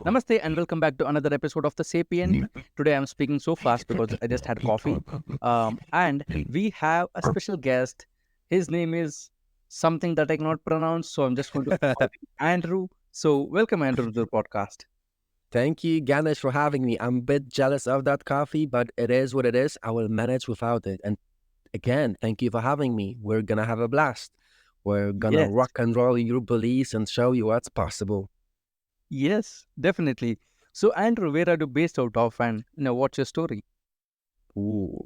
Namaste and welcome back to another episode of the Sapient. Today I'm speaking so fast because I just had coffee. And we have a special guest. His name is something that I cannot pronounce, so I'm just going to call him Andrew. So welcome, Andrew, to the podcast. Thank you, Ganesh, for having me. I'm a bit jealous of that coffee, but it is what it is. I will manage without it. And again, thank you for having me. We're going to have a blast. We're going to Yes, rock and roll your beliefs and show you what's possible. yes, definitely. So Andrew, where are you based out of, and what's your story? Ooh.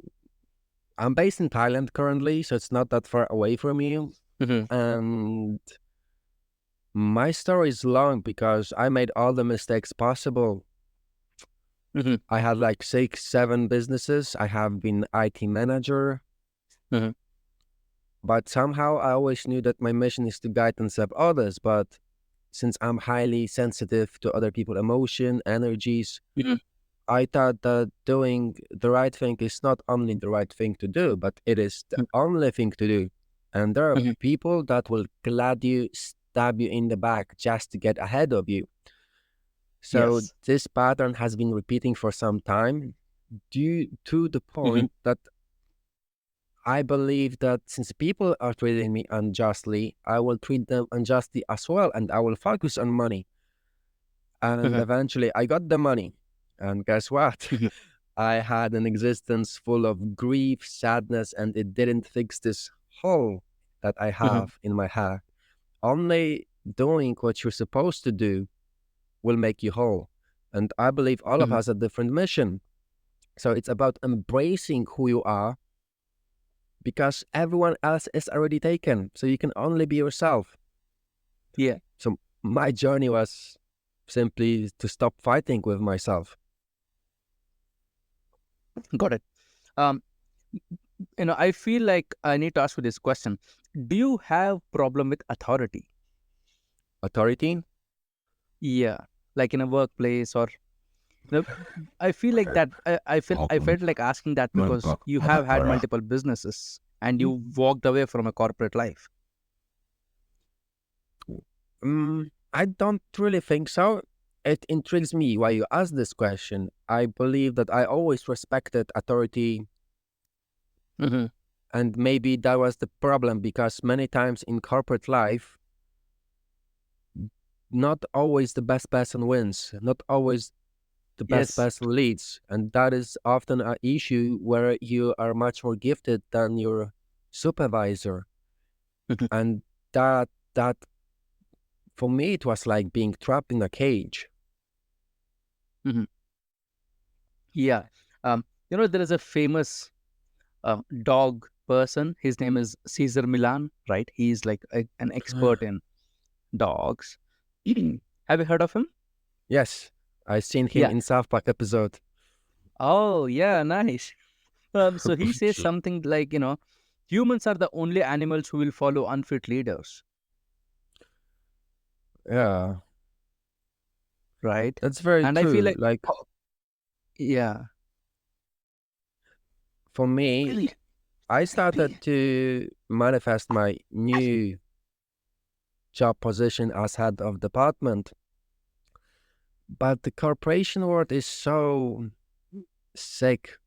I'm based in Thailand currently, so it's not that far away from you. Mhm, And my story is long because I made all the mistakes possible. mhm, I had like 6, 7 businesses. I have been IT manager. mhm. But somehow I always knew that my mission is to guide and serve others. But since I'm highly sensitive to other people's emotion, energies, Mhm. I thought that doing the right thing is not only the right thing to do, but it is the only thing to do. And there are Mhm. people that will gladly stab you in the back just to get ahead of you. So Yes. this pattern has been repeating for some time, due to the Mhm, point that I believe that since people are treating me unjustly, I will treat them unjustly as well, and I will focus on money. And mhm, eventually, I got the money. And guess what? mhm, I had an existence full of grief, sadness, and it didn't fix this hole that I mhm. have in my heart. Only doing what you're supposed to do will make you whole. And I believe all of Mhm. us have a different mission. So it's about embracing who you are because everyone else is already taken. So you can only be yourself. Yeah, So my journey was simply to stop fighting with myself. got it. Um, I feel like I need to ask you this question. Do you have problem with authority? Authority? Yeah, like in a workplace or you know, I feel like that. I felt like asking that because you have had multiple businesses and you walked away from a corporate life. I don't really think so. It intrigues me why you asked this question. I believe that I always respected authority, Hmm. and maybe that was the problem because many times in corporate life, not always the best person wins, not always the best Yes. person leads. And that is often an issue where you are much more gifted than your supervisor. Mhm, And that for me it was like being trapped in a cage. mhm. Yeah. There is a famous dog person. His name is Caesar Milan, right? He's like an expert in dogs. Have you heard of him? Yes, I seen him Yeah. in South Park episode. Oh, yeah, nice. So he says something like, humans are the only animals who will follow unfit leaders, Yeah, right? that's very And I feel true. like, Like yeah. for me, I started to manifest my new job position as head of department, but the corporation world is so sick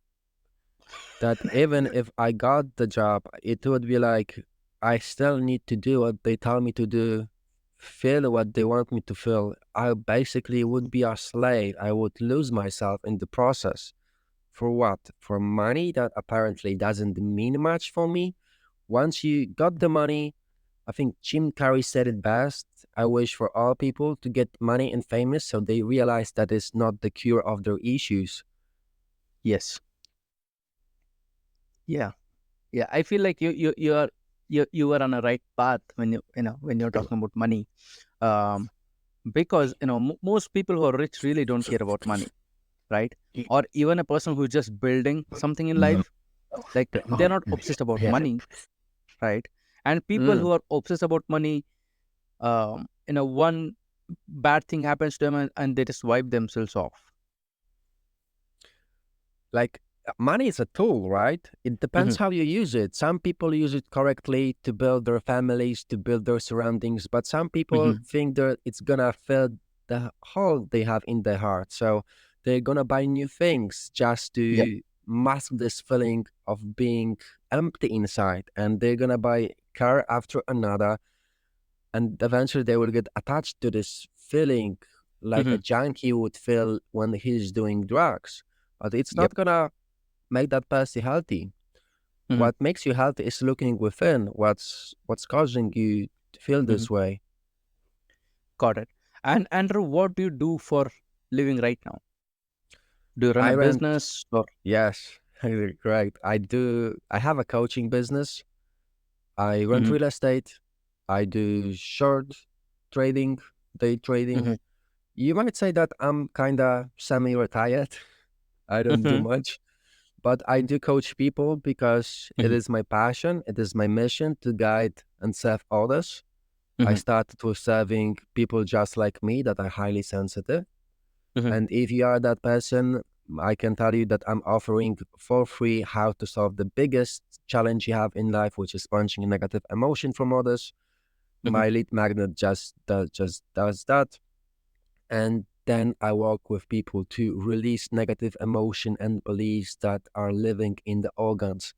that even if I got the job, it would be like I still need to do what they tell me to do, feel what they want me to feel. I basically would be a slave. I would lose myself in the process. For what? For money that apparently doesn't mean much for me. Once you got the money, I think Jim Carrey said it best. I wish for all people to get money and famous so they realize that it's not the cure of their issues. Yes. Yeah. Yeah. I feel like you are on a right path when when you're talking about money. Um, because most people who are rich really don't care about money, right? Or even a person who's just building something in life, like they're not obsessed about Yeah. money, right? And people Mm. who are obsessed about money, one bad thing happens to them and they just wipe themselves off. Like money is a tool, right? It depends Hmm. how you use it. Some people use it correctly to build their families, to build their surroundings, but some people Hmm. think that it's gonna fill the hole they have in their heart. So they're gonna buy new things just Yeah. to mask this feeling of being empty inside, and they're gonna buy car after another, and eventually they will get attached to this feeling like a Mm-hmm. junkie would feel when he's doing drugs. But it's Yep. not gonna make that person healthy. Mm-hmm. What makes you healthy is looking within. What's causing you to feel Mm-hmm. this way? Got it. And Andrew, what do you do for living right now? Do you run a I rent. business or? Yes, correct. I do. I have a coaching business. I rent Mm-hmm. real estate. I do short trading, day trading. Mm-hmm. You might say that I'm kind of semi-retired. I don't do Mm-hmm. much, but I do coach people because it Mm-hmm. is my passion. It is my mission to guide and serve others. I Mm-hmm. started with serving people just like me that are highly sensitive. Mm-hmm. And if you are that person, I can tell you that I'm offering for free how to solve the biggest challenge you have in life, which is punching a negative emotion from others. Mm-hmm. My lead magnet just does that. And then I work with people to release negative emotion and beliefs that are living in the organs.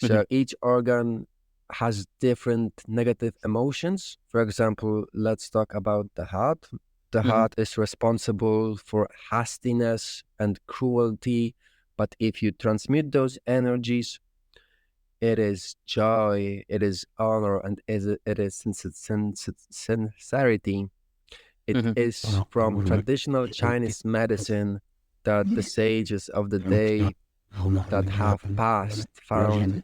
Mm-hmm. So each organ has different negative emotions. For example, let's talk about the heart. The Mm-hmm. heart is responsible for hastiness and cruelty, but if you transmute those energies, it is joy, it is honor, and it is sincerity. It Mm-hmm. is from traditional Chinese medicine that the sages of the day that have passed found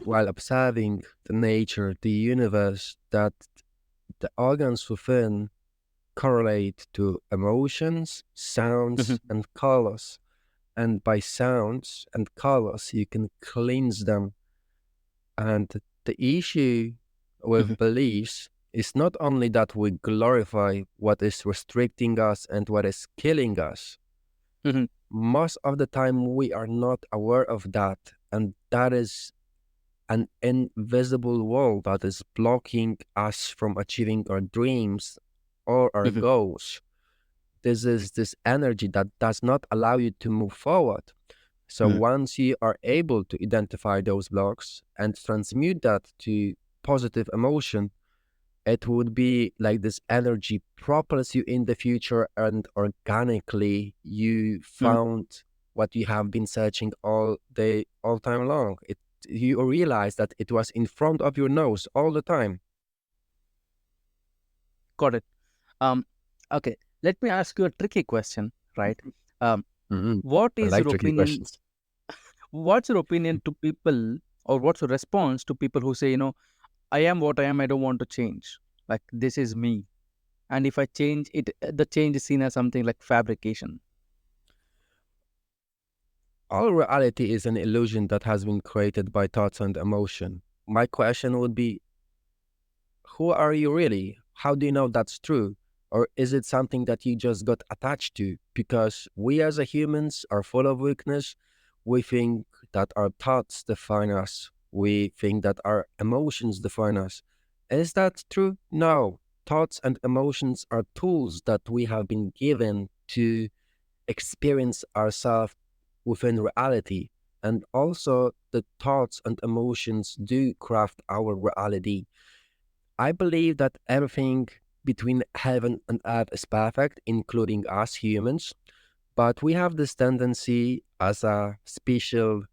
while observing the nature, the universe, that the organs within correlate to emotions, Mm-hmm. sounds, and colors. And by sounds and colors, you can cleanse them. And the issue Mm-hmm. with beliefs is not only that we glorify what is restricting us and what is killing us. Mm-hmm. Most of the time, we are not aware of that. And that is an invisible wall that is blocking us from achieving our dreams or our Mm-hmm. goals. This is this energy that does not allow you to move forward. So Mm-hmm. once you are able to identify those blocks and transmute that to positive emotion, it would be like this energy propels you in the future, and organically you Mm-hmm. found what you have been searching all day, all time long. You realize that it was in front of your nose all the time. Got it. Um, okay. Let me ask you a tricky question, right? Um, Mm-hmm. what I is like your tricky opinion? questions. What's your opinion to people, or what's your response to people who say, I am what I am, I don't want to change. Like, this is me. And if I change it, the change is seen as something like fabrication. All reality is an illusion that has been created by thoughts and emotion. My question would be, who are you really? How do you know that's true? Or is it something that you just got attached to? Because we as a humans are full of weakness. We think that our thoughts define us. We think that our emotions define us. Is that true? No. Thoughts and emotions are tools that we have been given to experience ourselves within reality. And also, the thoughts and emotions do craft our reality. I believe that everything between heaven and earth is perfect, including us humans. But we have this tendency as a special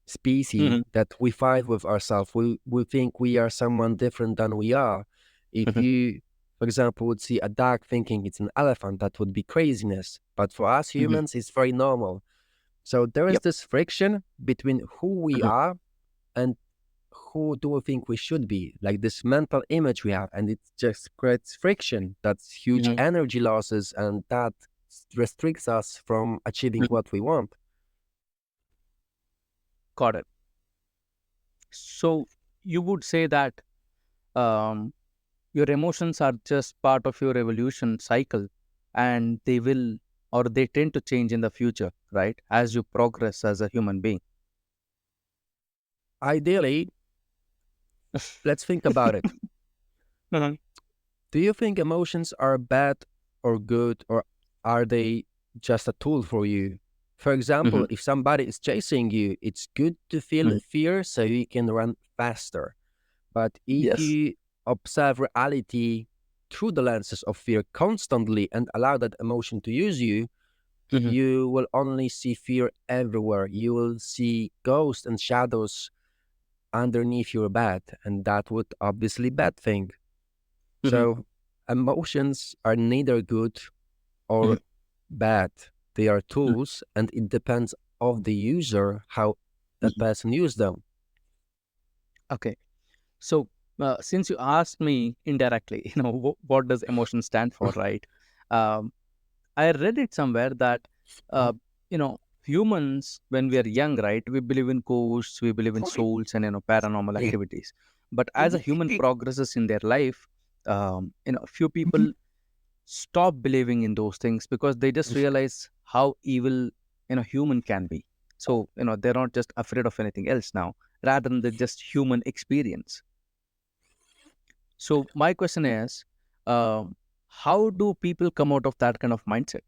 species Mm-hmm. that we fight with ourselves. We think we are someone different than we are. If Mm-hmm. you, for example, would see a dog thinking it's an elephant, that would be craziness. But for us Mm-hmm. humans, it's very normal. So there is Yep. this friction between who we Mm-hmm. are and who do we think we should be, like this mental image we have, and it just creates friction. That's huge Mm-hmm. energy losses, and that restricts us from achieving Mm-hmm. what we want. Got it. So you would say that um, your emotions are just part of your evolution cycle, and they will, or they tend to change in the future, right? As you progress as a human being. Ideally, let's think about it. Uh-huh. Do you think emotions are bad or good, or are they just a tool for you? For example, Mhm. if somebody is chasing you, it's good to feel Mhm. fear so you can run faster. But if Yes. you observe reality through the lenses of fear constantly and allow that emotion to use you, Mhm. you will only see fear everywhere. You will see ghosts and shadows underneath your bed, and that would obviously bad thing. Mhm. So emotions are neither good Mhm. or bad. They are Mhm. tools, and it depends of the user how that Mhm. person use them. Okay. So, since you asked me indirectly, what does emotion stand for, right? Um, I read it somewhere that, uh, humans, when we are young, right, we believe in ghosts, we believe in souls and, paranormal activities. But as a human progresses in their life, few people stop believing in those things because they just realize how evil, human can be. So, they're not just afraid of anything else now, rather than the just human experience. So my question is, how do people come out of that kind of mindset?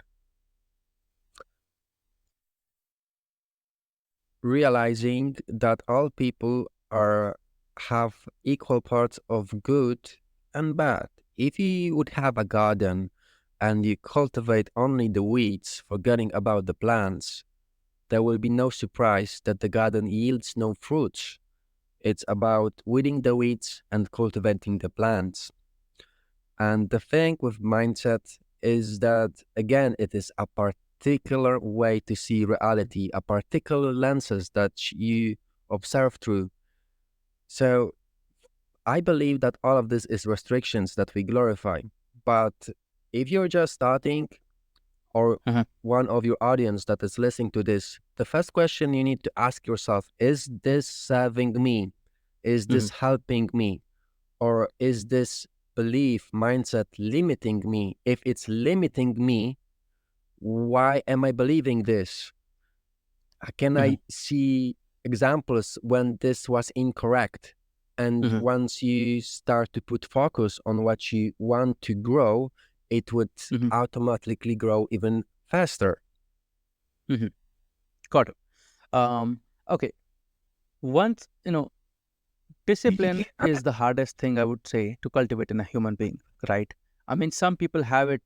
Realizing that all people are have equal parts of good and bad. If you would have a garden and you cultivate only the weeds, forgetting about the plants, there will be no surprise that the garden yields no fruits. It's about weeding the weeds and cultivating the plants. And the thing with mindset is that, again, it is a particular way to see reality, a particular lenses that you observe through. So I believe that all of this is restrictions that we glorify. But if you're just starting, or Mhm. one of your audience that is listening to this, the first question you need to ask yourself, is this serving me? Is this Mhm. helping me? Or is this belief mindset limiting me? If it's limiting me, why am I believing this? Can Mhm. I see examples when this was incorrect? And Mhm. once you start to put focus on what you want to grow, it would Mhm. automatically grow even faster. Mhm. Got it. Okay. Once, discipline is the hardest thing I would say to cultivate in a human being, right? I mean, some people have it,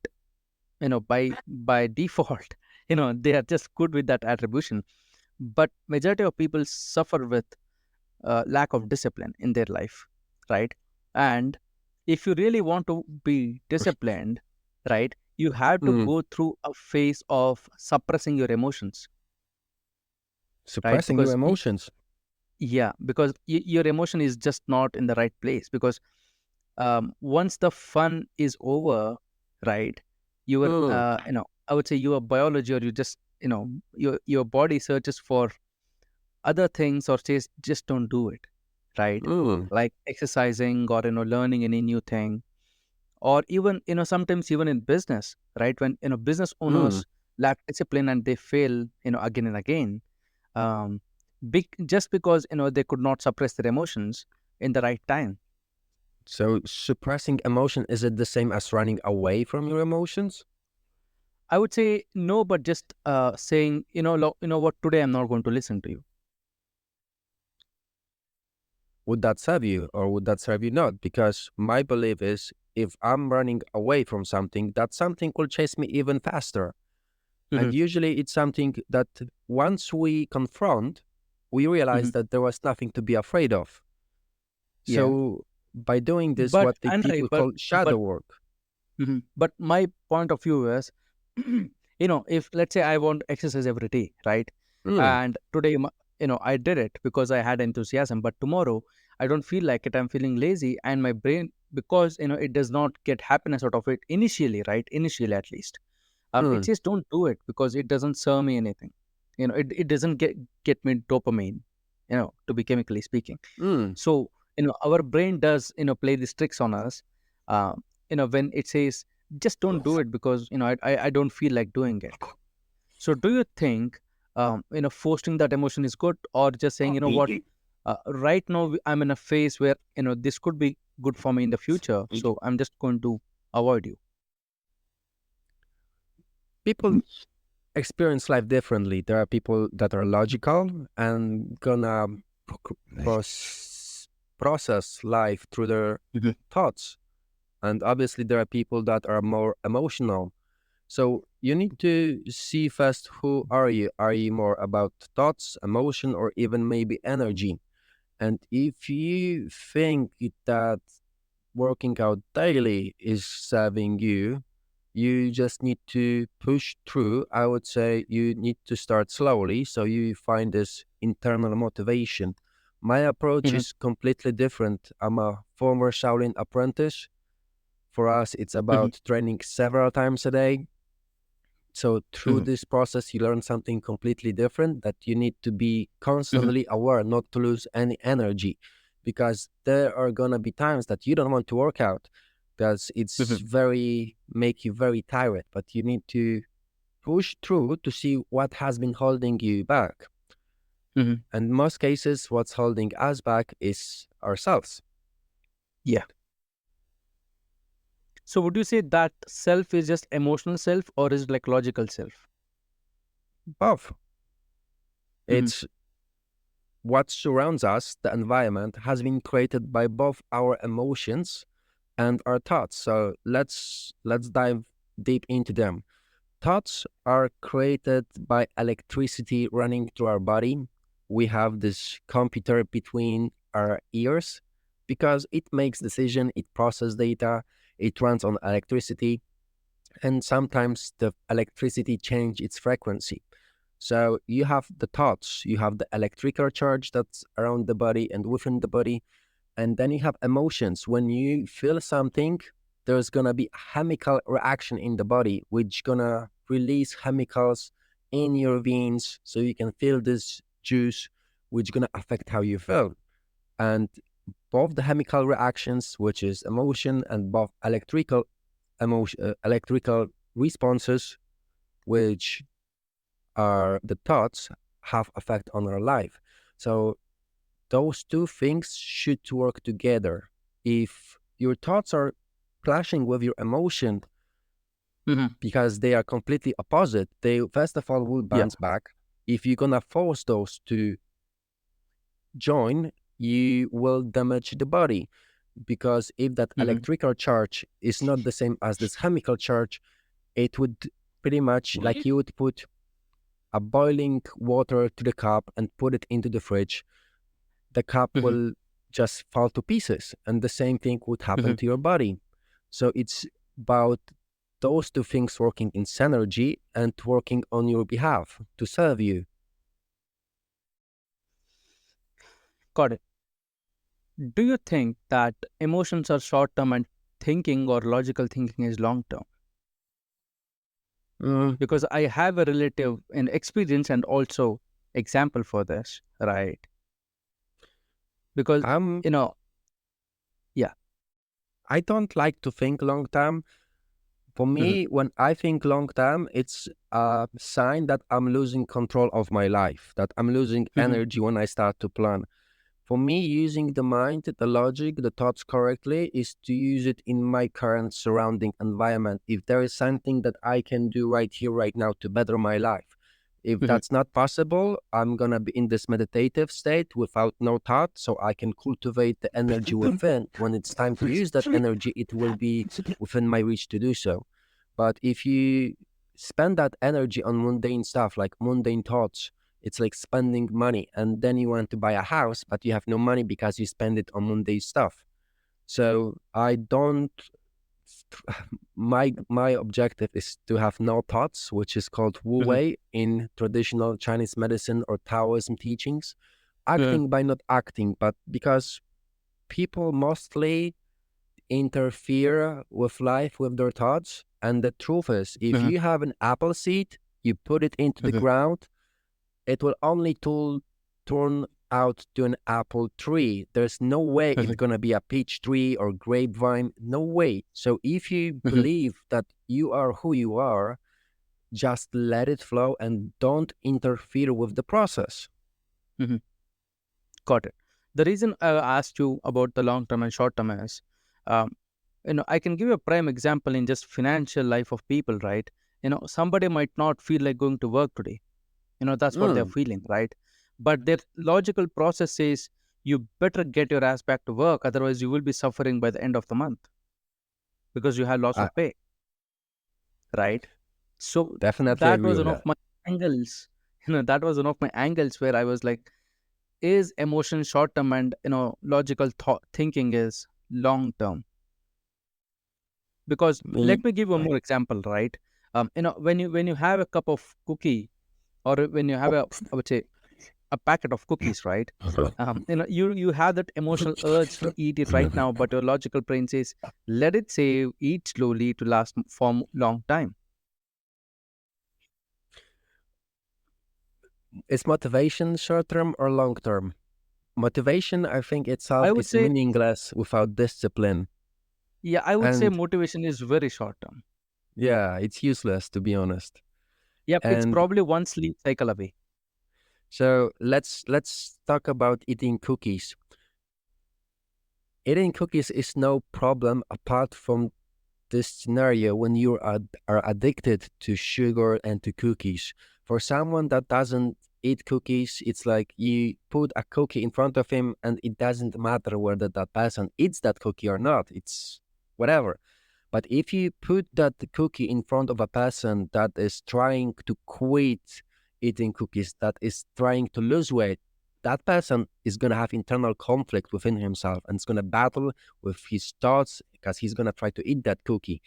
by default. They are just good with that attribution. But majority of people suffer with lack of discipline in their life, right? And if you really want to be disciplined, right, you have to Mm, go through a phase of suppressing your emotions, right? suppressing your Because emotions. yeah, because your emotion is just not in the right place. Because once the fun is over, right, your Mm, I would say your biology, or you just, your body searches for other things, or says just don't do it, right? mm, Like exercising, or learning any new thing, or even, sometimes even in business, right? When, business mm. owners lack discipline and they fail, again and again, um just because, they could not suppress their emotions in the right time. So suppressing emotion, is it the same as running away from your emotions? I would say no, but just saying, what, today I'm not going to listen to you. Would that serve you or would that serve you not? Because my belief is if I'm running away from something, that something will chase me even faster. Hmm. And usually it's something that once we confront, we realize Hmm. that there was nothing to be afraid of. Yeah, So by doing this, but what the Andre, people call but shadow work. but my point of view is, if let's say I want to exercise every day, right? Mm, And today, I did it because I had enthusiasm, but tomorrow I don't feel like it. I'm feeling lazy, and my brain, because it does not get happiness out of it initially, right? Initially, at least, it mm, says don't do it because it doesn't serve me anything. It doesn't get me dopamine, to be chemically speaking. mm. So, our brain does, play these tricks on us. uh, when it says just don't do it because, I don't feel like doing it. So do you think, forcing that emotion is good, or just saying, what, right now I'm in a phase where, this could be good for me in the future, so I'm just going to avoid you? People experience life differently. There are people that are logical and gonna process life through their Mhm. thoughts, and obviously there are people that are more emotional. So you need to see first, who are you? Are you more about thoughts, emotion, or even maybe energy? And if you think that working out daily is serving you, you just need to push through. I would say you need to start slowly so you find this internal motivation. My approach Mhm. is completely different. I'm a former Shaolin apprentice. For us, it's Mhm. about training several times a day. So through Mhm. this process, you learn something completely different, that you need to be Mhm. constantly aware not to lose any energy, because there are going to be times that you don't want to work out because it's Mhm. very make you very tired, but you need to push through to see what has been holding you back. Mhm. And in most cases, what's holding us back is ourselves. Yeah. So would you say that self is just emotional self, or is it like logical self? Both. Mhm. It's what surrounds us, the environment, has been created by both our emotions and our thoughts. So let's dive deep into them. Thoughts are created by electricity running through our body. We have this computer between our ears because it makes decision, it processes data, it runs on electricity, and sometimes the electricity change its frequency. So you have the thoughts, you have the electrical charge that's around the body and within the body, and then you have emotions. When you feel something, there's gonna be a chemical reaction in the body, which gonna release chemicals in your veins, so you can feel this juice, which gonna affect how you feel. And both the chemical reactions, which is emotion, and both electrical responses, which are the thoughts, have effect on our life. So those two things should work together. If your thoughts are clashing with your emotion Mhm. because they are completely opposite, they first of all will Yeah. bounce back. If you're gonna force those to join, you will damage the body, because if that Mhm. electrical charge is not the same as this chemical charge, it would pretty much like you would put a boiling water to the cup and put it into the fridge. The cup Mhm. will just fall to pieces, and the same thing would happen Mhm. to your body. So it's about those two things working in synergy and working on your behalf to serve you. Got it. Do you think that emotions are short term and thinking or logical thinking is long term? Mm, Because I have a relative in experience and also example for this, right? Because I'm you know, yeah. I don't like to think long term. For Mhm. me, when I think long term, it's a sign that I'm losing control of my life, that I'm losing Mhm. energy when I start to plan. For me, using the mind, the logic, the thoughts correctly is to use it in my current surrounding environment. If there is something that I can do right here, right now to better my life. If Mhm. that's not possible, I'm going to be in this meditative state without no thought, so I can cultivate the energy within. When it's time to use that energy, it will be within my reach to do so. But if you spend that energy on mundane stuff, like mundane thoughts, it's like spending money, and then you want to buy a house, but you have no money because you spend it on mundane stuff. So I don't. My objective is to have no thoughts, which is called Wu Mhm. Wei in traditional Chinese medicine or Taoism teachings. Mhm. Acting by not acting, but because people mostly interfere with life with their thoughts. And the truth is, if Mhm. you have an apple seed, you put it into the Mhm. ground, it will only turn out to an apple tree. There's no way it's Mhm. gonna be a peach tree or grapevine. No way. So if you Mhm. believe that you are who you are, just let it flow and don't interfere with the process. Mhm. Got it. The reason I asked you about the long term and short term is, um, I can give you a prime example in just financial life of people, right? Somebody might not feel like going to work today. That's what they're Mm. feeling, right? But their logical process says you better get your ass back to work, otherwise you will be suffering by the end of the month because you have loss I of pay, right? So definitely that agree was with one of that. my angles. That was one of my angles where I was like, is emotion short term and logical thought thinking is long term? Because Me, let me give one more example, right? When you have a cup of cookie, or when you have I would say a packet of cookies, right? You have that emotional urge to eat it right now, but your logical brain says, let it say eat slowly to last for long time. is motivation short term or long term? Motivation, I think itself I would is say, meaningless without discipline. yeah, I would say And motivation is very short term. yeah, it's useless to be honest. Yep, it's And probably one sleep cycle away. so let's talk about eating cookies. Eating cookies is no problem apart from this scenario when you are addicted to sugar and to cookies. For someone that doesn't eat cookies, it's like you put a cookie in front of him and it doesn't matter whether that person eats that cookie or not. It's whatever. But if you put that cookie in front of a person that is trying to quit eating cookies, that is trying to lose weight, that person is going to have internal conflict within himself and it's going to battle with his thoughts because he's going to try to eat that cookie.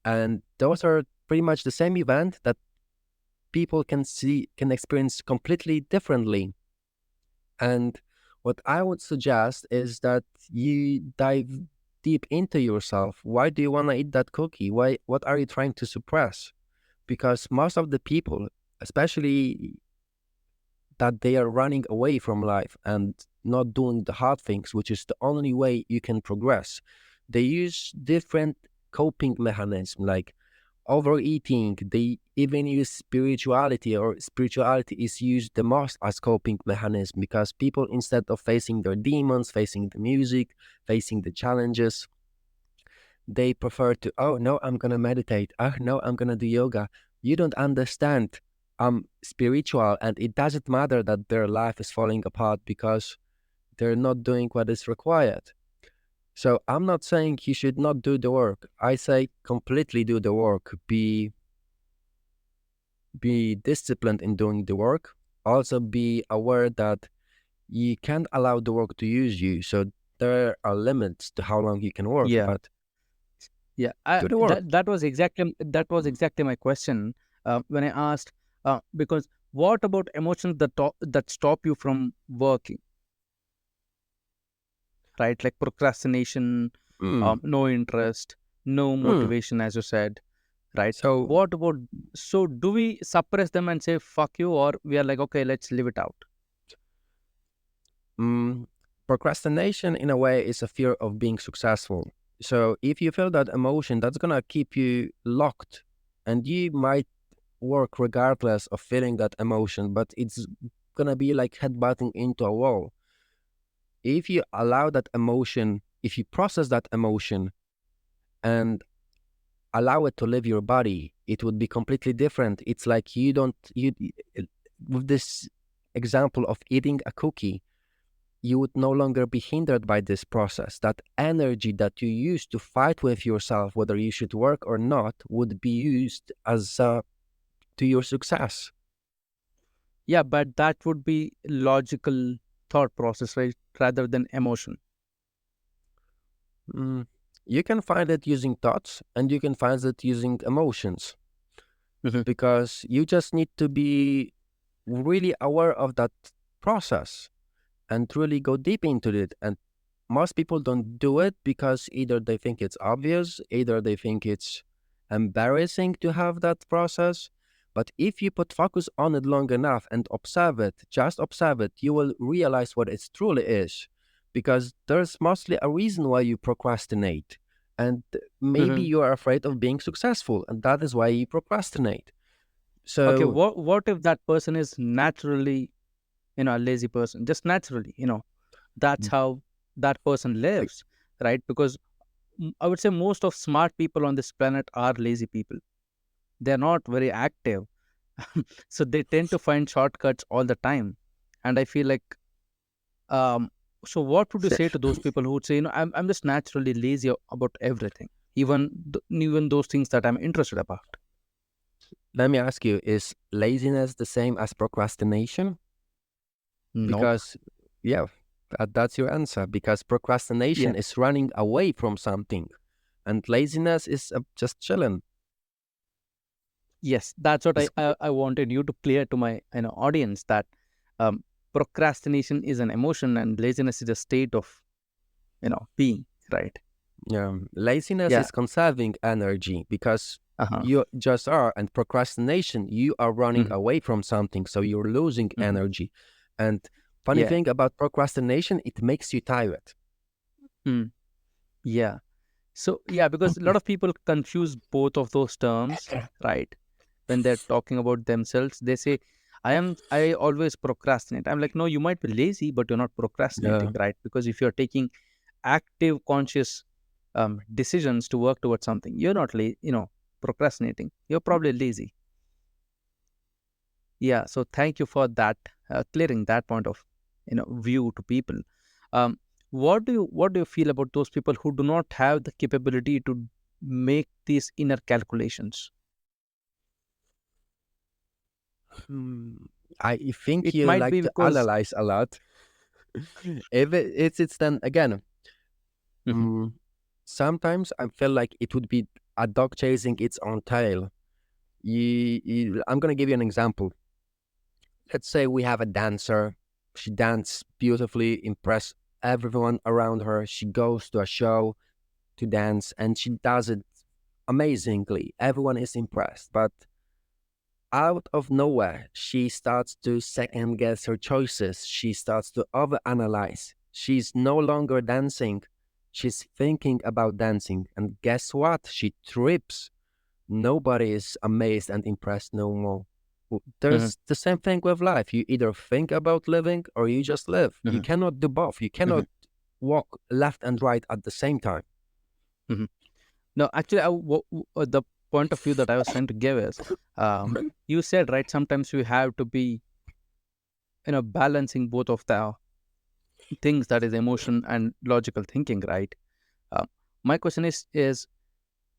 And those are pretty much the same event that people can experience completely differently. And what I would suggest is that you dive deep into yourself. Why do you want to eat that cookie? What are you trying to suppress? Because most of the people, especially that they are running away from life and not doing the hard things, which is the only way you can progress. They use different coping mechanisms like overeating. They even use spirituality, or spirituality is used the most as coping mechanism because people, instead of facing their demons, facing the music, facing the challenges, they prefer to, oh no, I'm gonna meditate. Oh no, I'm gonna do yoga. You don't understand. I'm spiritual, and it doesn't matter that their life is falling apart because they're not doing what is required. So I'm not saying you should not do the work. I say completely do the work. Be disciplined in doing the work. Also be aware that you can't allow the work to use you. So there are limits to how long you can work, Yeah, but yeah. do the work. That was exactly my question when I asked, because what about emotions that stop you from working, right? Like procrastination, Mm. no interest, no Mm. motivation, as you said, right? So What about, so do we suppress them and say fuck you, or we are like, okay, let's live it out? mm, procrastination in a way is a fear of being successful. So if you feel that emotion, that's gonna keep you locked, and you might work regardless of feeling that emotion, but it's gonna be like headbutting into a wall. If you allow that emotion, if you process that emotion and allow it to leave your body, it would be completely different. It's like you don't you with this example of eating a cookie, you would no longer be hindered by this process. That energy that you use to fight with yourself, whether you should work or not, would be used as to your success. Yeah, but that would be logical thought process, right, rather than emotion. Mm, you can find it using thoughts and you can find it using emotions Mhm. because you just need to be really aware of that process and really go deep into it. And most people don't do it because either they think it's obvious, either they think it's embarrassing to have that process. But if you put focus on it long enough and observe it, just observe it, you will realize what it truly is. Because there's mostly a reason why you procrastinate. And maybe Mhm. you are afraid of being successful, and that is why you procrastinate. Okay, So, what if that person is naturally, a lazy person, just naturally, that's how that person like, lives, right? Because I would say most of smart people on this planet are lazy people. They're not very active. So they tend to find shortcuts all the time. And I feel like, um, so what would you say to those people who would say, I'm just naturally lazy about everything, even those things that I'm interested about? Let me ask you, is laziness the same as procrastination? Nope. Because, yeah, that's your answer. Because procrastination Yeah. is running away from something, and laziness is just chilling. Yes, that's what It's, I wanted you to clear to my audience, that um, procrastination is an emotion and laziness is a state of being, right? laziness Yeah. is conserving energy because Uh-huh. you just are, and procrastination, you are running Mhm. away from something, so you're losing Mhm. energy. And funny Yeah. thing about procrastination, it makes you tired. Mm. Yeah. So yeah, because a lot of people confuse both of those terms, right? When they're talking about themselves, they say, I always procrastinate. I'm like, no, you might be lazy, but you're not Yeah. procrastinating, right? Because if you're taking active, conscious decisions to work towards something, you're not procrastinating. You're probably lazy. Yeah. So thank you for that, clearing that point of view to people. Um, what do you feel about those people who do not have the capability to make these inner calculations? Hmm, I think It you might like be to because. analyze a lot. If it's then again, Mhm. mm, sometimes I feel like it would be a dog chasing its own tail. I'm gonna give you an example. Let's say we have a dancer. She dances beautifully, impress everyone around her. She goes to a show to dance, and she does it amazingly. Everyone is impressed, but out of nowhere, she starts to second guess her choices. She starts to overanalyze. She's no longer dancing. She's thinking about dancing. And guess what? She trips. Nobody is amazed and impressed no more. Mhm. There's the same thing with life. You either think about living or you just live. You Mhm. cannot do both. You cannot Mhm. walk left and right at the same time. Mhm. No, actually, the point of view that I was trying to give is, you said, right, sometimes we have to be, balancing both of the things, that is emotion and logical thinking, right? Uh, my question is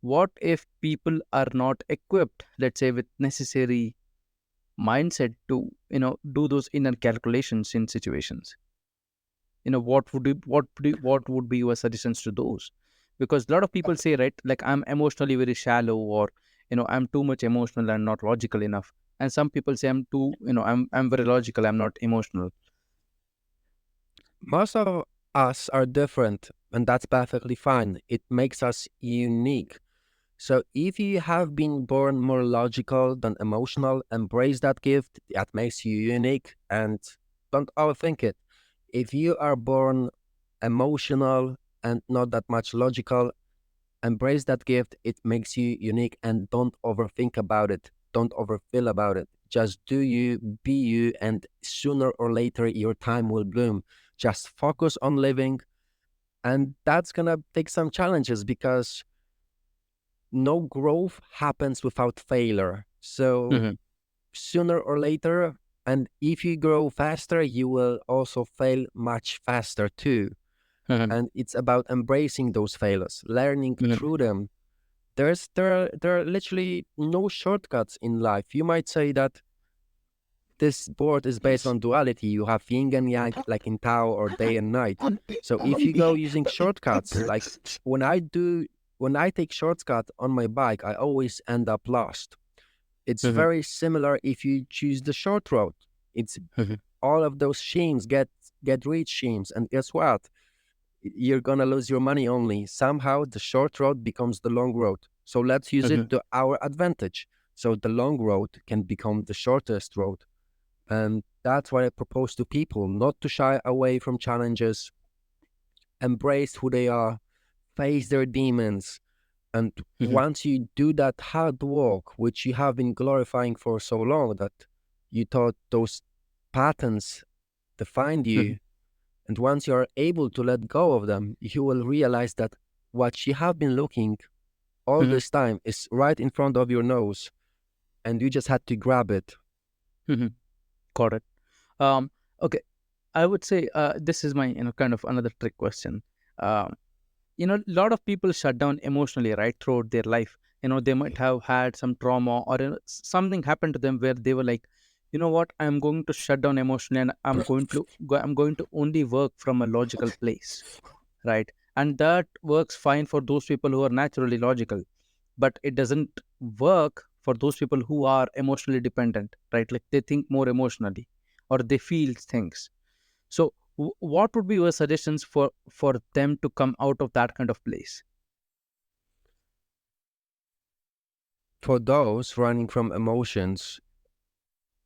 what if people are not equipped, let's say, with necessary mindset to do those inner calculations in situations? What would be your suggestions to those? Because a lot of people say, right, like, I'm emotionally very shallow, or I'm too much emotional and not logical enough. And some people say, I'm very logical, I'm not emotional. Most of us are different, and that's perfectly fine. It makes us unique. So if you have been born more logical than emotional, embrace that gift. That makes you unique, and don't overthink it. If you are born emotional and not that much logical, embrace that gift. It makes you unique, and don't overthink about it. Don't overfeel about it. Just do you, be you, and sooner or later your time will bloom. Just focus on living, and that's gonna take some challenges because no growth happens without failure. So Hmm. sooner or later, and if you grow faster, you will also fail much faster too. Hmm. And it's about embracing those failures, learning Hmm. through them. There are literally no shortcuts in life. You might say that this board is based on duality. You have yin and yang, like in Tao, or day and night. So if you go using shortcuts, like when I do, when I take shortcut on my bike, I always end up lost. It's Hmm. very similar if you choose the short road. It's Hmm. all of those schemes, get rich schemes, and guess what? You're gonna lose your money only. Somehow the short road becomes the long road. So let's use it Hmm. to our advantage. So the long road can become the shortest road. And that's what I propose to people, not to shy away from challenges, embrace who they are, face their demons. And Hmm. once you do that hard work, which you have been glorifying for so long that you thought those patterns defined Hmm. you, and once you are able to let go of them, you will realize that what you have been looking all Mhm. this time is right in front of your nose, and you just had to grab it. Mhm. Got it. Um, okay, I would say this is my kind of another trick question. Um, a lot of people shut down emotionally, right, throughout their life. They might have had some trauma, or something happened to them where they were like, you know what, I'm going to shut down emotionally, and I'm going to only work from a logical place, right? And that works fine for those people who are naturally logical, but it doesn't work for those people who are emotionally dependent, right? Like they think more emotionally, or they feel things. So what would be your suggestions for them to come out of that kind of place? For those running from emotions,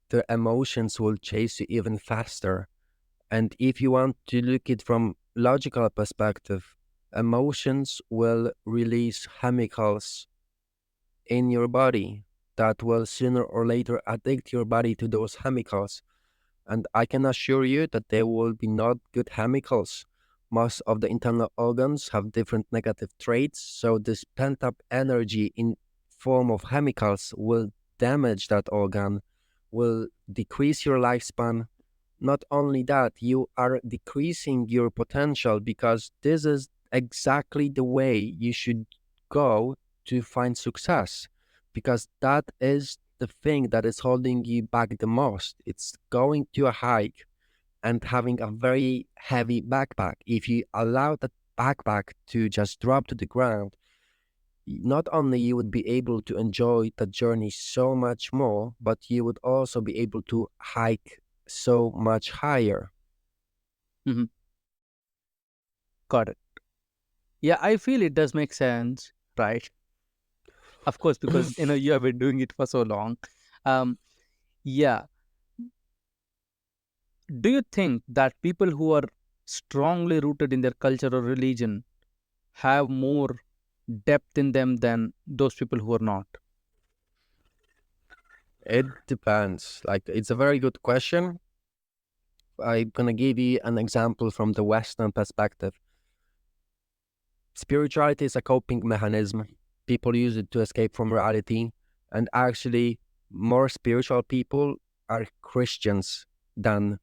the emotions will chase you even faster. And if you want to look it from logical perspective, emotions will release chemicals in your body that will sooner or later addict your body to those chemicals. And I can assure you that there will be not good chemicals. Most of the internal organs have different negative traits, so this pent up energy in form of chemicals will damage that organ, will decrease your lifespan. Not only that, you are decreasing your potential, because this is exactly the way you should go to find success, because that is the thing that is holding you back the most. It's going to a hike and having a very heavy backpack. If you allow that backpack to just drop to the ground, not only you would be able to enjoy the journey so much more, but you would also be able to hike so much higher. Hmm. Got it. Yeah, I feel it does make sense, right? Of course, because you have been doing it for so long. um yeah, do you think that people who are strongly rooted in their culture or religion have more depth in them than those people who are not? It depends. Like, it's a very good question. I'm gonna give you an example from the Western perspective. Spirituality is a coping mechanism. People use it to escape from reality. And actually, more spiritual people are Christians than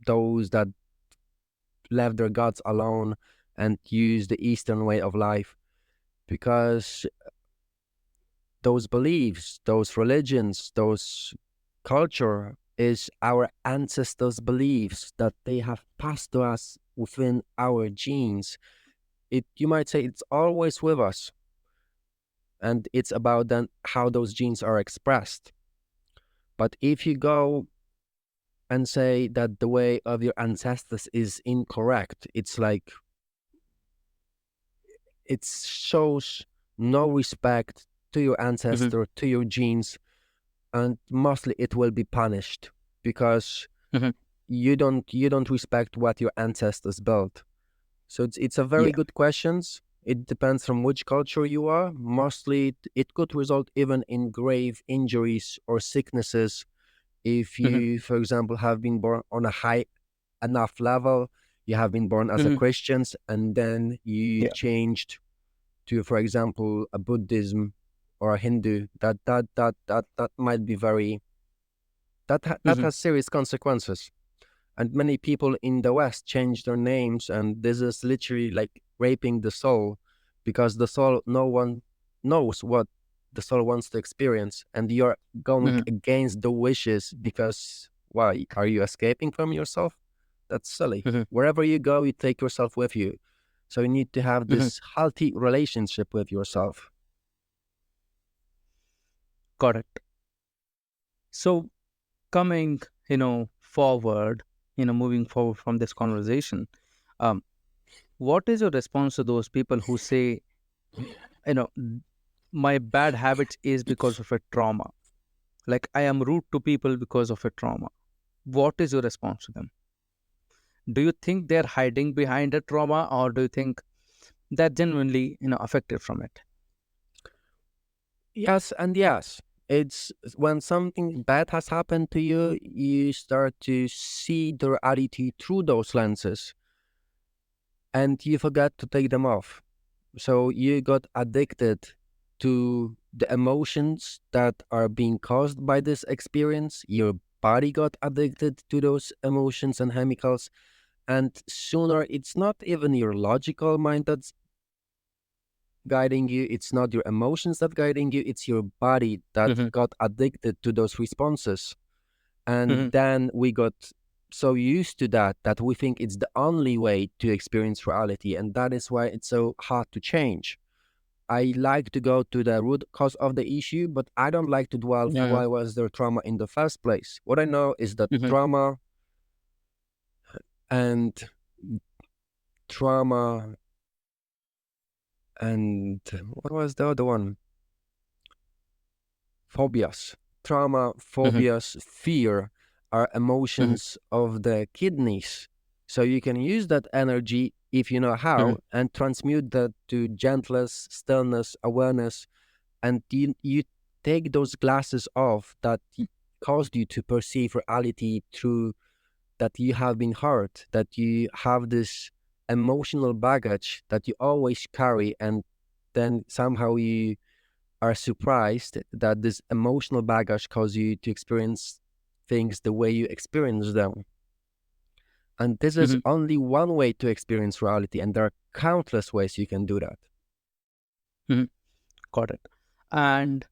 those that left their gods alone and use the Eastern way of life. Because those beliefs, those religions, those culture is our ancestors' beliefs that they have passed to us within our genes. It, you might say, it's always with us, and it's about then how those genes are expressed. But if you go and say that the way of your ancestors is incorrect, it's like it shows no respect to your Hmm. ancestor, to your genes, and mostly it will be punished, because Hmm. you don't respect what your ancestors built. So it's a very Yeah. good questions. It depends from which culture you are. Mostly it could result even in grave injuries or sicknesses if Hmm. you, for example, have been born on a high enough level. You have been born as a Hmm. Christians, and then you Yeah. changed to, for example, a Buddhism or a Hindu. That might be very, that Hmm. has serious consequences. And many people in the West change their names, and this is literally like raping the soul, because the soul, no one knows what the soul wants to experience, and you're going Hmm. against the wishes, because why are you escaping from yourself? That's silly. Hmm. Wherever you go, you take yourself with you. So you need to have Hmm. this healthy relationship with yourself. Got it. So coming, forward, moving forward from this conversation, um, what is your response to those people who say, you know, my bad habits is because of a trauma? Like I am rude to people because of a trauma. What is your response to them? Do you think they're hiding behind a trauma, or do you think they're genuinely, affected from it? Yes, and yes. It's when something bad has happened to you, you start to see the reality through those lenses, and you forget to take them off. So you got addicted to the emotions that are being caused by this experience. Your body got addicted to those emotions and chemicals. And sooner, it's not even your logical mind that's guiding you. It's not your emotions that guiding you. It's your body that Mhm. got addicted to those responses. And Mhm. then we got so used to that we think it's the only way to experience reality. And that is why it's so hard to change. I like to go to the root cause of the issue, but I don't like to dwell Mhm. why was there trauma in the first place. What I know is that Mhm. and trauma and what was the other one? Phobias. Trauma, Mhm. phobias, fear are Mhm. emotions of the kidneys. So you can use that energy if you know Mhm. how and transmute that to gentleness, stillness, awareness, and you take those glasses off that caused you to perceive reality through that you have been hurt, that you have this emotional baggage that you always carry, and then somehow you are surprised that this emotional baggage causes you to experience things the way you experience them. And this is Mhm. only one way to experience reality, and there are countless ways you can do that. Mhm. Got it. And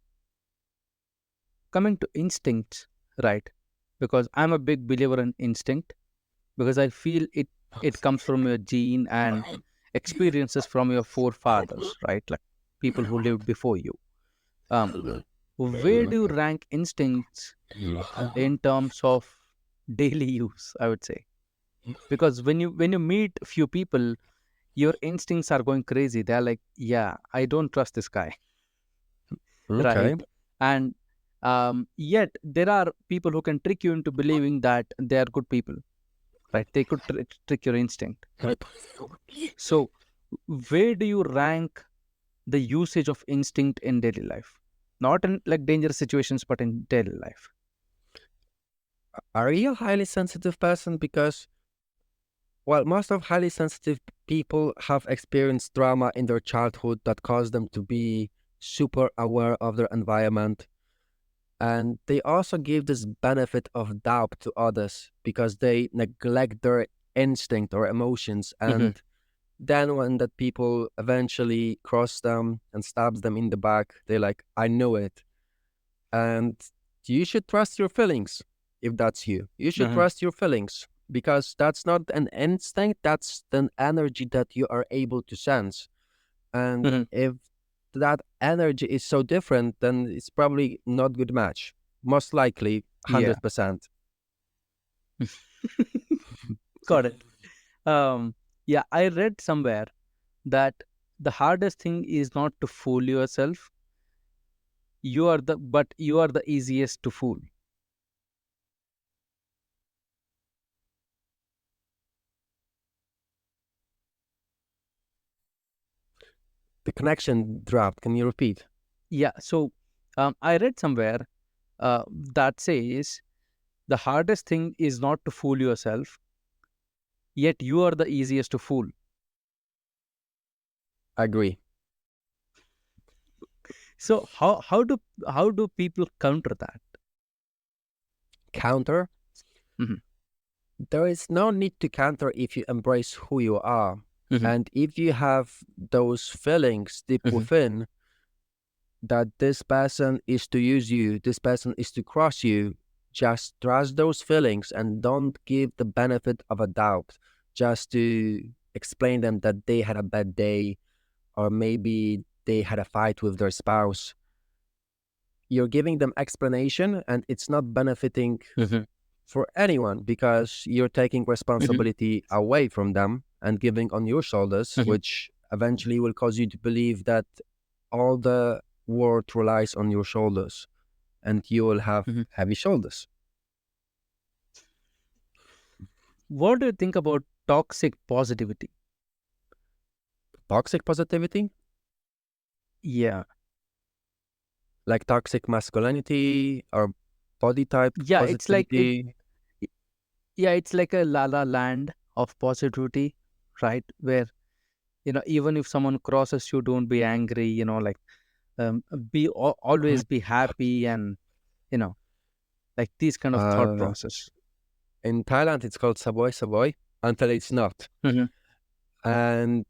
coming to instincts, right? Because I'm a big believer in instinct because I feel it comes from your gene and experiences from your forefathers, right? Like people who lived before you. Um, where do you rank instincts in terms of daily use? I would say because when you meet few people, your instincts are going crazy. They're like, yeah, I don't trust this guy, right? Okay. And yet there are people who can trick you into believing that they are good people, right? They could trick your instinct. So where do you rank the usage of instinct in daily life, not in like dangerous situations but in daily life? Are you a highly sensitive person? Because, well, most of highly sensitive people have experienced trauma in their childhood that caused them to be super aware of their environment. And they also give this benefit of doubt to others because they neglect their instinct or emotions. Hmm. And then when that people eventually cross them and stabs them in the back, they're like, I know it. And you should trust your feelings if that's you. You should Hmm. trust your feelings because that's not an instinct, that's an energy that you are able to sense. And Hmm. if that energy is so different, then it's probably not good match. Most likely, Yeah. 100%. Got it. Yeah, I read somewhere that the hardest thing is not to fool yourself. You are the easiest to fool. The connection dropped. Can you repeat? Yeah. So I read somewhere that says the hardest thing is not to fool yourself, yet you are the easiest to fool. Agree. So how do people counter that? Counter. Hmm. There is no need to counter if you embrace who you are. Hmm. And if you have those feelings deep Hmm. within that this person is to use you, this person is to cross you, just trust those feelings and don't give the benefit of a doubt just to explain them that they had a bad day or maybe they had a fight with their spouse. You're giving them explanation and it's not benefiting Hmm. for anyone because you're taking Hmm. responsibility away from them and giving on your shoulders, Hmm. which eventually will cause you to believe that all the world relies on your shoulders and you will have Hmm. heavy shoulders. What do you think about toxic positivity? Toxic positivity, Yeah. like toxic masculinity or body type Yeah, it's like positivity. yeah, it's like a la la land of positivity, right? Where even if someone crosses you, don't be angry, like always be happy, and like these kind of thought Uh, process. in Thailand, it's called saboy saboy until it's not. Mhm. And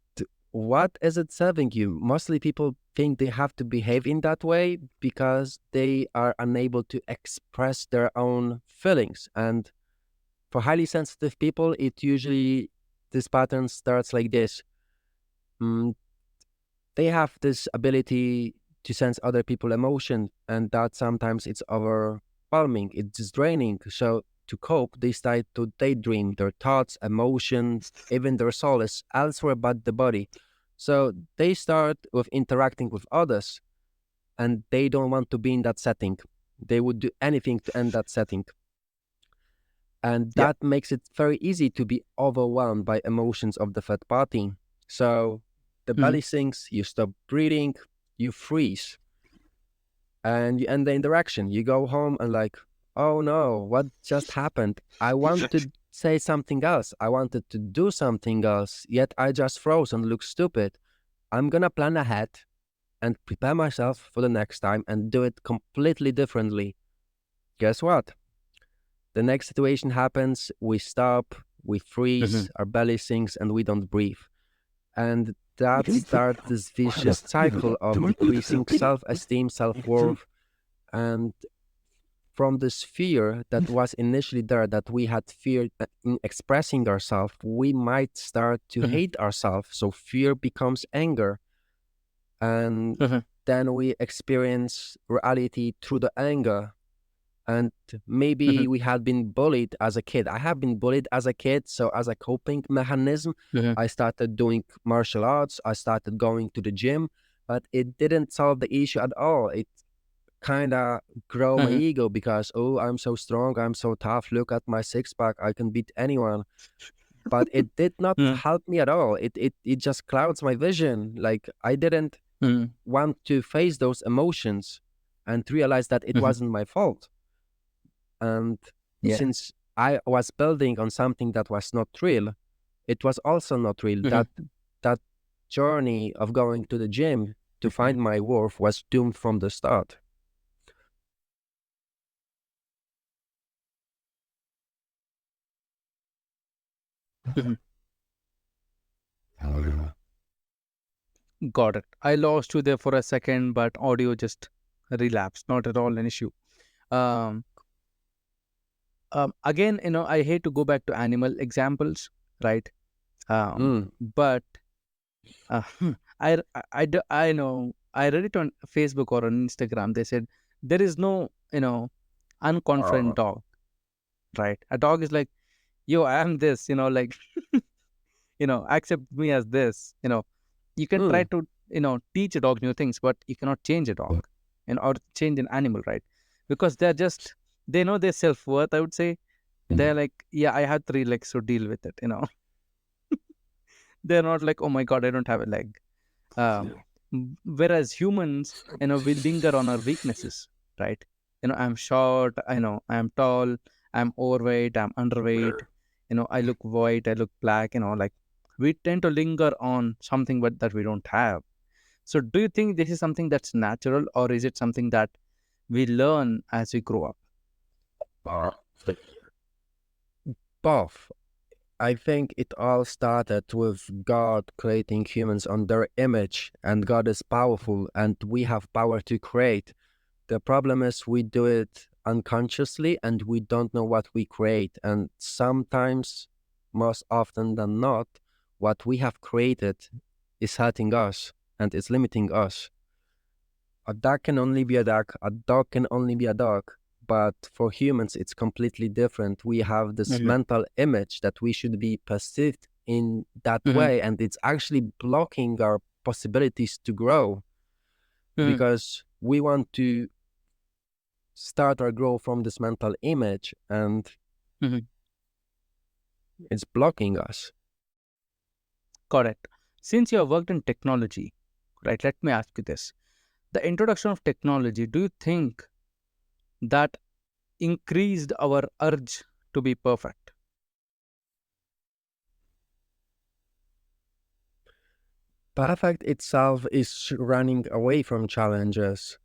what is it serving you? Mostly people think they have to behave in that way because they are unable to express their own feelings. And for highly sensitive people, this pattern starts like this. Mm, they have this ability to sense other people's emotion, and that sometimes it's overwhelming, it's draining. So to cope, they start to daydream their thoughts, emotions, even their soul is elsewhere but the body. So they start with interacting with others, and they don't want to be in that setting. They would do anything to end that setting. And Yeah. that makes it very easy to be overwhelmed by emotions of the third party. So the Mhm. belly sinks, you stop breathing, you freeze, and you end the interaction. You go home and like, oh no, what just happened? I want to say something else. I wanted to do something else, yet I just froze and look stupid. I'm gonna plan ahead and prepare myself for the next time and do it completely differently. Guess what? The next situation happens, we stop, we freeze, Mhm. our belly sinks, and we don't breathe. And that starts this vicious cycle of decreasing self-esteem, self-worth, and from this fear that was initially there, that we had fear in expressing ourselves, we might start to Mhm. hate ourselves. So fear becomes anger, and Mhm. then we experience reality through the anger. And maybe Mhm. we had been bullied as a kid. I have been bullied as a kid. So as a coping mechanism, Mhm. I started doing martial arts. I started going to the gym, but it didn't solve the issue at all. It kind of grow my Mhm. ego because, oh, I'm so strong. I'm so tough. Look at my six pack. I can beat anyone. But it did not Mhm. help me at all. It just clouds my vision. Like I didn't Mhm. want to face those emotions and realize that it Mhm. wasn't my fault. And Yeah. since I was building on something that was not real, it was also not real. Mhm. That journey of going to the gym to find my worth was doomed from the start. Mhm. Got it. I lost you there for a second, but audio just relapsed. Not at all an issue. Um, Again, I hate to go back to animal examples, right? Mm. But uh, I know I read it on Facebook or on Instagram. They said there is no, unconfident dog, right? A dog is like, yo, I am this, like, accept me as this. You can try Mm. to, teach a dog new things, but you cannot change a dog, or change an animal, right? Because they know their self worth. I would say they're like, yeah, I have 3 legs, so deal with it. They're not like, oh my god, I don't have a leg. Um, Whereas humans, we linger on our weaknesses, right? I'm short, I'm tall, I'm overweight, I'm underweight, I look white, I look black, like we tend to linger on something but that we don't have. So do you think this is something that's natural, or is it something that we learn as we grow up? Both. I think it all started with God creating humans on their image, and God is powerful, and we have power to create. The problem is we do it unconsciously and we don't know what we create. And sometimes, most often than not, what we have created is hurting us and is limiting us. A duck can only be a duck, a dog can only be a dog. But for humans, it's completely different. We have this Mhm. mental image that we should be perceived in that Mhm. way, and it's actually blocking our possibilities to grow Mhm. because we want to start our growth from this mental image and Mhm. it's blocking us. Correct. Since you have worked in technology, right, let me ask you this. The introduction of technology, do you think that increased our urge to be perfect? Perfect itself is running away from challenges.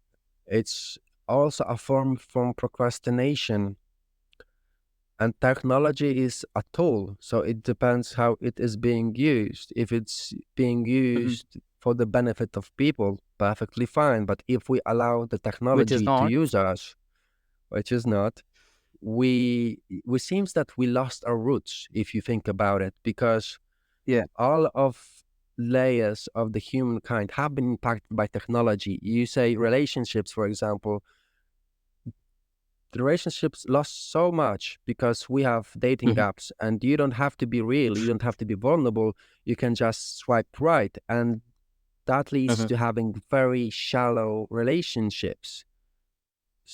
It's also a form from procrastination. And technology is a tool, so it depends how it is being used. If it's being Mhm. used for the benefit of people, perfectly fine. But if we allow the Which is technology to not. use us, which is not, we seems that we lost our roots, if you think about it, because Yeah. all of layers of the humankind have been impacted by technology. You say relationships, for example, the relationships lost so much because we have dating Mhm. apps, and you don't have to be real, you don't have to be vulnerable, you can just swipe right, and that leads Mhm. to having very shallow relationships.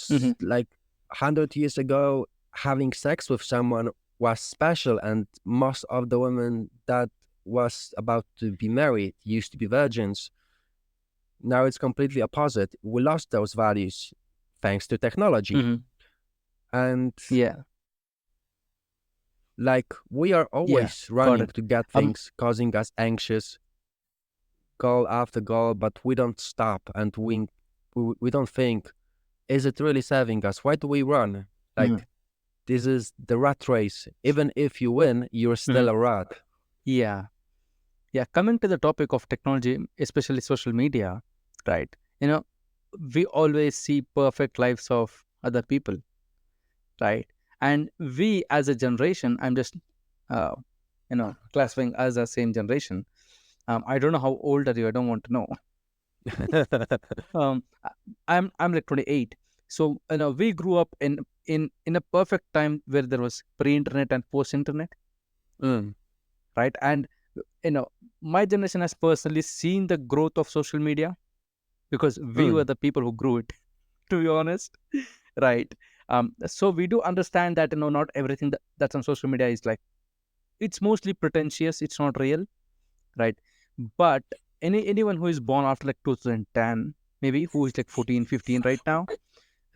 Mhm. Like 100 years ago, having sex with someone was special, and most of the women that was about to be married used to be virgins. Now it's completely opposite. We lost those values thanks to technology. Mhm. And Yeah. like we are Yeah. always Got running it. to get Um. things, causing us anxious, goal after goal, but we don't stop, and we don't think, is it really serving us? Why do we run? Mhm. Like, this is the rat race. Even if you win, you're still Mhm. a rat. Yeah. Yeah. Coming to the topic of technology, especially social media, right? You know, we always see perfect lives of other people, right? And we as a generation, I'm just, uh, classifying us as same generation. I don't know how old are you. I don't want to know. I'm like 28. So we grew up in a perfect time where there was pre-internet and post-internet, Mm, right? And you know, my generation has personally seen the growth of social media because we were mm, the people who grew it. To be honest, right? So we do understand that not everything that's on social media is like, it's mostly pretentious. It's not real, right? But anyone who is born after like 2010, maybe, who is like 14, 15 right now,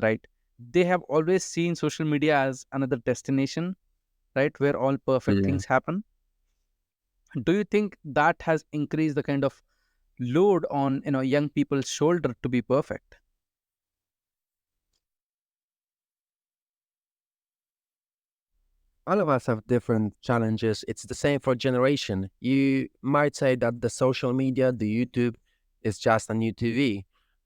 right? They have always seen social media as another destination, right, where all perfect yeah. things happen. Do you think that has increased the kind of load on young people's shoulder to be perfect? All of us have different challenges. It's the same for generation. You might say that the social media, the YouTube, is just a new TV,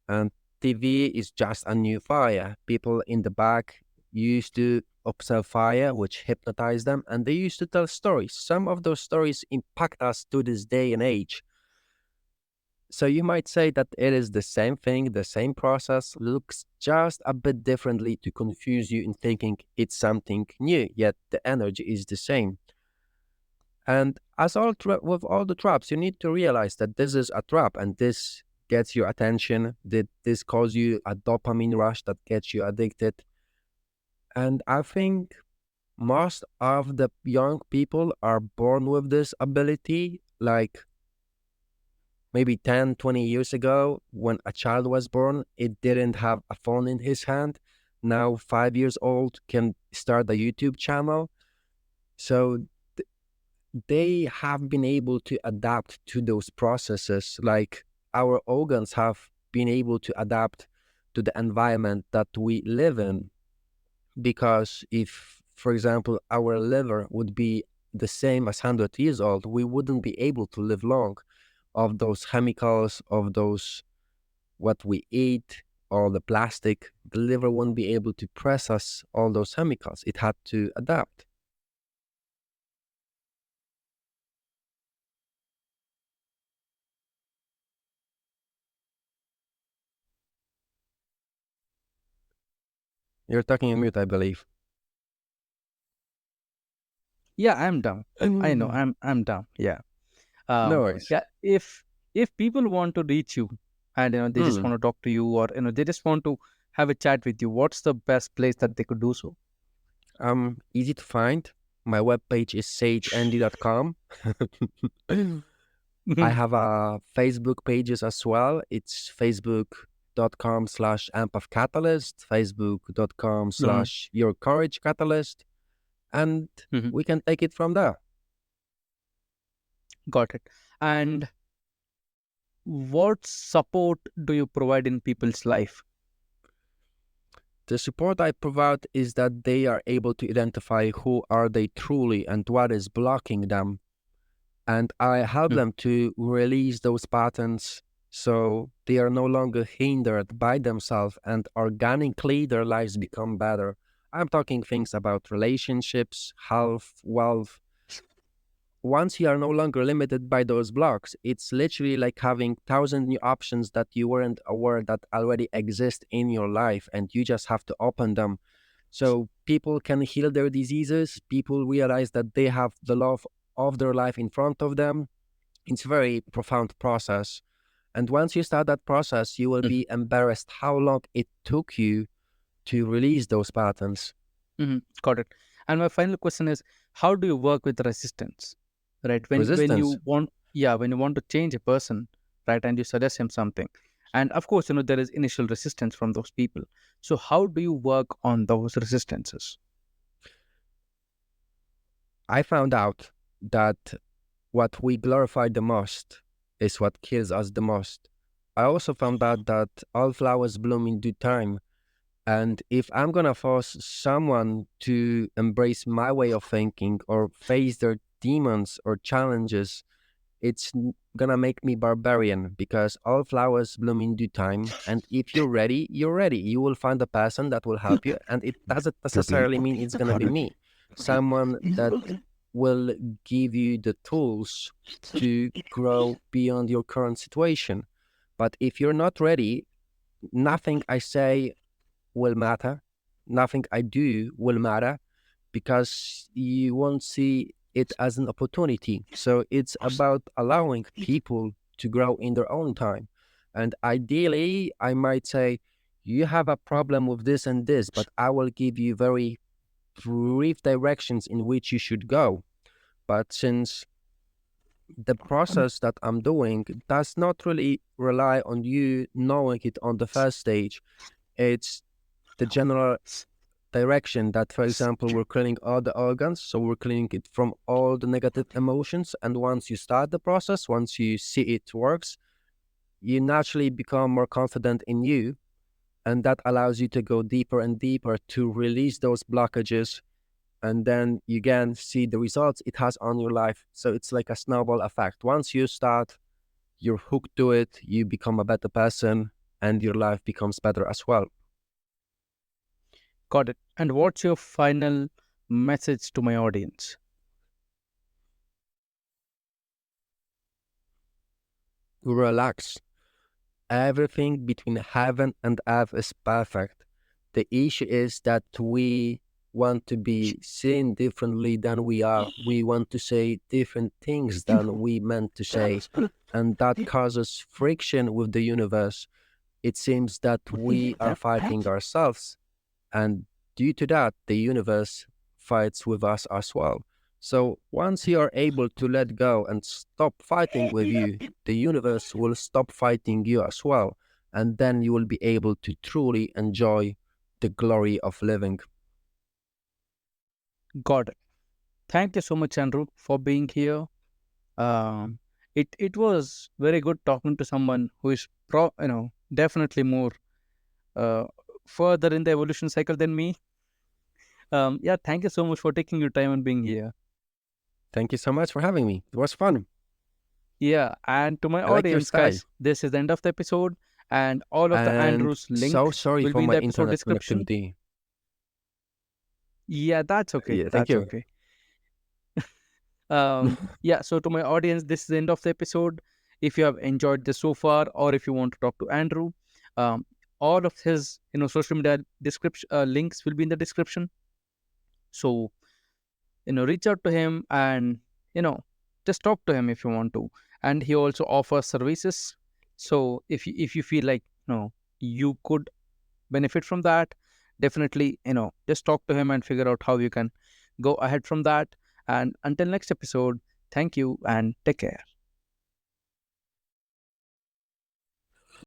and TV is just a new fire. People in the back used to observe fire, which hypnotized them, and they used to tell stories. Some of those stories impact us to this day and age. So you might say that it is the same thing, the same process, looks just a bit differently to confuse you in thinking it's something new, yet the energy is the same. And as with all the traps, you need to realize that this is a trap, and this gets your attention, that this causes you a dopamine rush that gets you addicted. And I think most of the young people are born with this ability. Like maybe 10, 20 years ago, when a child was born, it didn't have a phone in his hand. Now 5 years old can start a YouTube channel. So they have been able to adapt to those processes. Like our organs have been able to adapt to the environment that we live in. Because if, for example, our liver would be the same as 100 years old, we wouldn't be able to live long, of those chemicals, of those what we eat, all the plastic. The liver won't be able to process all those chemicals. It had to adapt. You're talking on mute, I believe. Yeah, I'm down. I know, No I'm down. Yeah. um worries. yeah, if people want to reach you, and they just Mm. want to talk to you, or they just want to have a chat with you, what's the best place that they could do so? Easy to find. My webpage is sageandy.com. I Mhm. have a Facebook pages as well. It's facebook.com/empathcatalyst, facebook.com Mhm. slash your courage catalyst, and Mhm. we can take it from there. Got it. And what support do you provide in people's life? The support I provide is that they are able to identify who are they truly and what is blocking them. And I help Mm, them to release those patterns so they are no longer hindered by themselves and organically their lives become better. I'm talking things about relationships, health, wealth. Once you are no longer limited by those blocks, it's literally like having 1,000 new options that you weren't aware that already exist in your life, and you just have to open them. So people can heal their diseases, people realize that they have the love of their life in front of them. It's a very profound process. And once you start that process, you will mm, be embarrassed how long it took you to release those patterns. got it. And my final question is, how do you work with resistance? Right? When Resistance. you want, yeah, when you want to change a person, right, and you suggest him something, and of course, there is initial resistance from those people. So how do you work on those resistances? I found out that what we glorify the most is what kills us the most. I also found out that all flowers bloom in due time. And if I'm gonna force someone to embrace my way of thinking or face their demons or challenges, it's gonna make me barbarian because all flowers bloom in due time. And if you're ready, you're ready. You will find a person that will help you. And it doesn't necessarily mean it's gonna be me. Someone that will give you the tools to grow beyond your current situation. But if you're not ready, nothing I say will matter. Nothing I do will matter because you won't see it as an opportunity. So it's about allowing people to grow in their own time. And ideally, I might say, you have a problem with this and this, but I will give you very brief directions in which you should go. But since the process that I'm doing does not really rely on you knowing it on the first stage, it's the general direction that, for example, we're cleaning all the organs, so we're cleaning it from all the negative emotions. And once you start the process, once you see it works, you naturally become more confident in you, and that allows you to go deeper and deeper to release those blockages, and then you again see the results it has on your life. So it's like a snowball effect. Once you start, you're hooked to it, you become a better person, and your life becomes better as well. Got it. And what's your final message to my audience? Relax. Everything between heaven and earth is perfect. The issue is that we want to be seen differently than we are. We want to say different things than we meant to say. And that causes friction with the universe. It seems that we are fighting ourselves. And due to that, the universe fights with us as well. So once you are able to let go and stop fighting with you, the universe will stop fighting you as well. And then you will be able to truly enjoy the glory of living. Got it. Thank you so much, Andrew, for being here. Um, it was very good talking to someone who is definitely more uh, further in the evolution cycle than me. Yeah, thank you so much for taking your time and being here. Thank you so much for having me. It was fun. Yeah, and to my I like your audience, style. guys, this is the end of the episode, and all of the And Andrew's so links sorry will for be in my the episode internet description. connectivity. Yeah, that's okay. Yeah, thank That's you. okay. Yeah, so to my audience, this is the end of the episode. If you have enjoyed this so far, or if you want to talk to Andrew, um, all of his social media description links will be in the description. So reach out to him and you know just talk to him if you want to. And he also offers services. So if you feel like you could benefit from that, definitely just talk to him and figure out how you can go ahead from that. And until next episode, thank you and take care.